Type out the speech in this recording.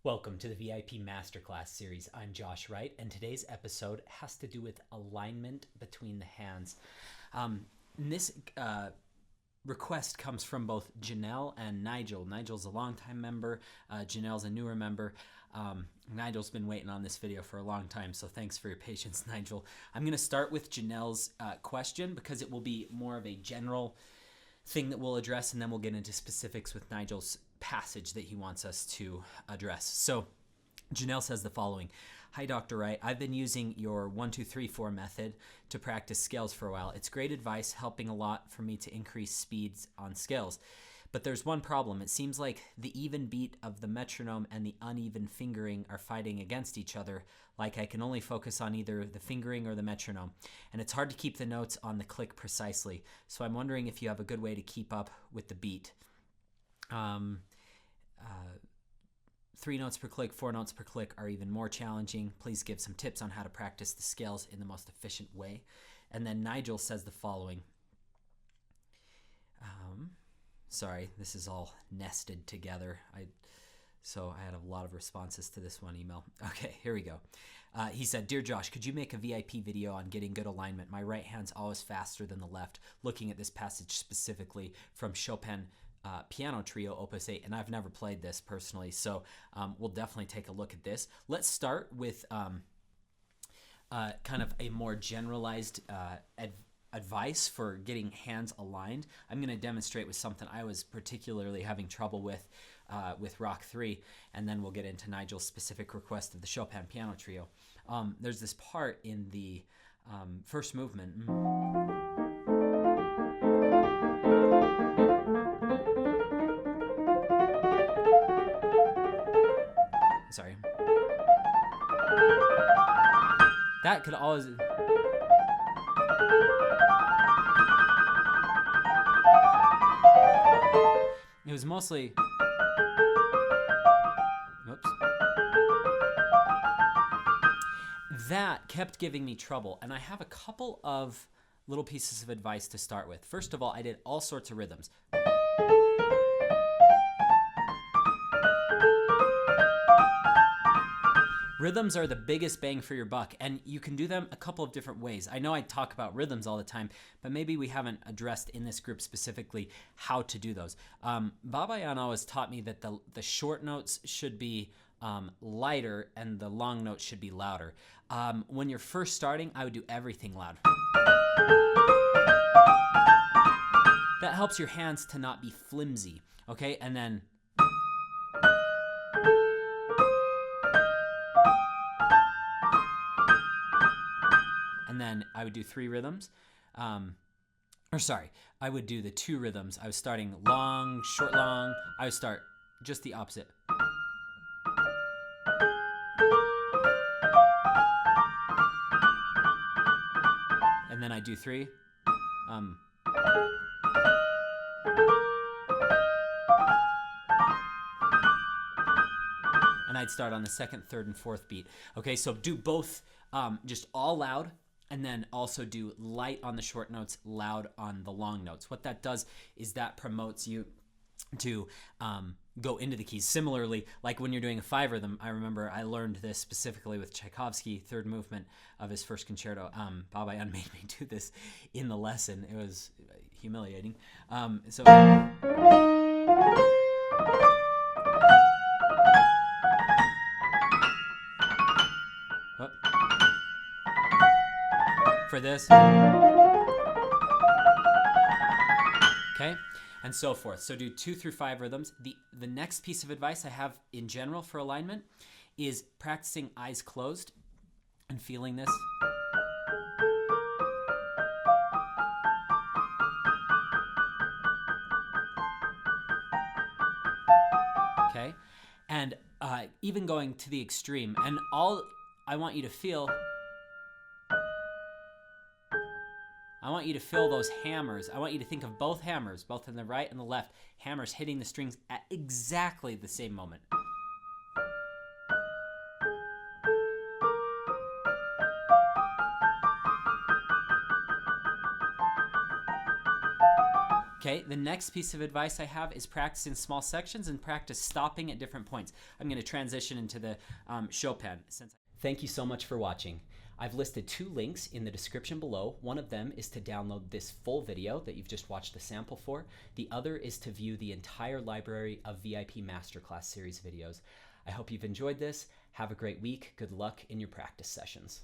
Welcome to the VIP Masterclass series. I'm Josh Wright, and today's episode has to do with alignment between the hands. This request comes from both Janelle and Nigel. Nigel's a longtime member. Janelle's a newer member. Nigel's been waiting on this video for a long time, so thanks for your patience, Nigel. I'm going to start with Janelle's question because it will be more of a general thing that we'll address, and then we'll get into specifics with Nigel's passage that he wants us to address. So Janelle says the following. Hi, Dr. Wright. I've been using your 1, 2, 3, 4 method to practice scales for a while. It's great advice, helping a lot for me to increase speeds on scales. But there's one problem. It seems like the even beat of the metronome and the uneven fingering are fighting against each other, like I can only focus on either the fingering or the metronome. And it's hard to keep the notes on the click precisely. So I'm wondering if you have a good way to keep up with the beat. 3 notes per click, 4 notes per click are even more challenging. Please give some tips on how to practice the scales in the most efficient way. And then Nigel says the following. Sorry, this is all nested together. So I had a lot of responses to this one email. Okay, here we go. He said, Dear Josh, could you make a VIP video on getting good alignment? My right hand's always faster than the left. Looking at this passage specifically from Chopin Piano Trio, Opus 8, and I've never played this personally, so we'll definitely take a look at this. Let's start with kind of a more generalized advice for getting hands aligned. I'm going to demonstrate with something I was particularly having trouble with Rock 3, and then we'll get into Nigel's specific request of the Chopin Piano Trio. There's this part in the first movement. Sorry. That could always... It was mostly... Whoops. That kept giving me trouble, and I have a couple of little pieces of advice to start with. First of all, I did all sorts of rhythms. Rhythms are the biggest bang for your buck, and you can do them a couple of different ways. I know I talk about rhythms all the time, but maybe we haven't addressed in this group specifically how to do those. Babayan always taught me that the short notes should be lighter and the long notes should be louder. When you're first starting, I would do everything loud. That helps your hands to not be flimsy, okay? And then... And then I would do 3 rhythms. I would do the 2 rhythms. I was starting long, short, long. I would start just the opposite. And then I do 3. And I'd start on the 2nd, 3rd, and 4th beat. Okay, so do both just all loud, and then also do light on the short notes, loud on the long notes. What that does is that promotes you to go into the keys. Similarly, like when you're doing a 5 rhythm, I remember I learned this specifically with Tchaikovsky, 3rd movement of his first concerto. Babayan made me do this in the lesson. It was humiliating. For this, okay, and so forth. So do 2 through 5 rhythms. The next piece of advice I have in general for alignment is practicing eyes closed and feeling this. Okay, and even going to the extreme, and all I want you to feel... I want you to feel those hammers. I want you to think of both hammers, both on the right and the left, hammers hitting the strings at exactly the same moment. Okay, the next piece of advice I have is practice in small sections and practice stopping at different points. I'm going to transition into the Chopin. Thank you so much for watching. I've listed 2 links in the description below. One of them is to download this full video that you've just watched the sample for. The other is to view the entire library of VIP Masterclass series videos. I hope you've enjoyed this. Have a great week. Good luck in your practice sessions.